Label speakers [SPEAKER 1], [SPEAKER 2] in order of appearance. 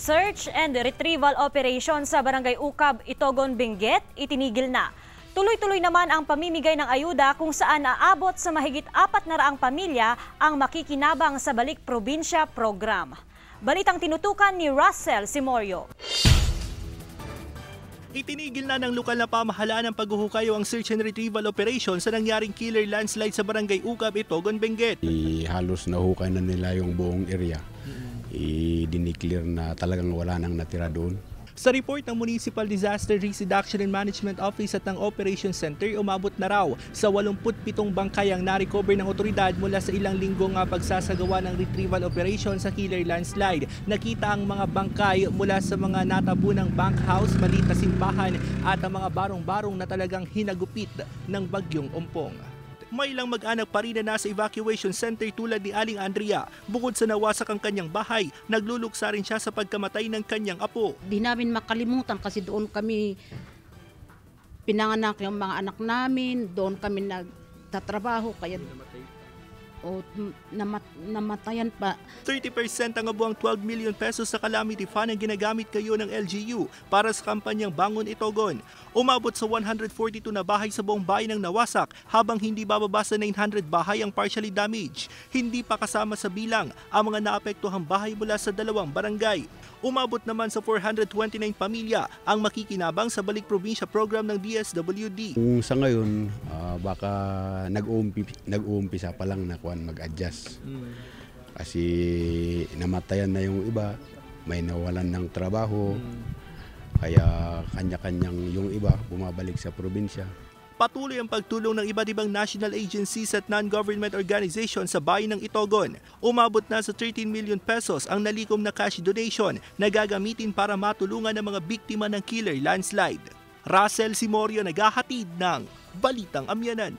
[SPEAKER 1] Search and retrieval operation sa Barangay Ucab, Itogon, Benguet, itinigil na. Tuloy-tuloy naman ang pamimigay ng ayuda kung saan aabot sa mahigit 400 pamilya ang makikinabang sa Balik Probinsya program. Balitang tinutukan ni Russell Simorio.
[SPEAKER 2] Itinigil na ng lokal na pamahalaan ang paghuhukayo ang search and retrieval operation sa nangyaring killer landslide sa Barangay Ucab, Itogon, Benguet.
[SPEAKER 3] Halos nahukay na nila yung buong area. I-declare na talagang wala nang natira doon.
[SPEAKER 2] Sa report ng Municipal Disaster Risk Reduction and Management Office at ng Operations Center, umabot na raw sa 87 bangkay ang na-recover ng otoridad mula sa ilang linggong pagsasagawa ng retrieval operation sa killer landslide. Nakita ang mga bangkay mula sa mga natabunang bank house, maliit na simbahan at ang mga barong-barong na talagang hinagupit ng bagyong Ompong. May ilang mag-anak pa rin na nasa evacuation center tulad ni Aling Andrea. Bukod sa nawasak ang kanyang bahay, nagluluksa rin siya sa pagkamatay ng kanyang apo.
[SPEAKER 4] Di namin makalimutan kasi doon kami pinanganak yung mga anak namin, doon kami nagtatrabaho kaya namatayan pa.
[SPEAKER 2] 30% ang abuang 12 million pesos sa Calamity Fund ang ginagamit kayo ng LGU para sa kampanyang Bangon Itogon. Umabot sa 142 na bahay sa buong bayan ang nawasak habang hindi bababa sa 900 bahay ang partially damaged. Hindi pa kasama sa bilang ang mga naapektuhang bahay mula sa 2 barangay. Umabot naman sa 429 pamilya ang makikinabang sa Balik Probinsya program ng DSWD.
[SPEAKER 3] Kung sa ngayon, baka nag-uumpisa pa lang na mag-adjust. Kasi namatayan na yung iba, may nawalan ng trabaho, kaya kanya-kanyang yung iba bumabalik sa probinsya.
[SPEAKER 2] Patuloy ang pagtulong ng iba't ibang national agencies at non-government organizations sa bayan ng Itogon. Umabot na sa 13 million pesos ang nalikom na cash donation na gagamitin para matulungan ang mga biktima ng killer landslide. Russell Simorio, naghahatid ng Balitang Amianan.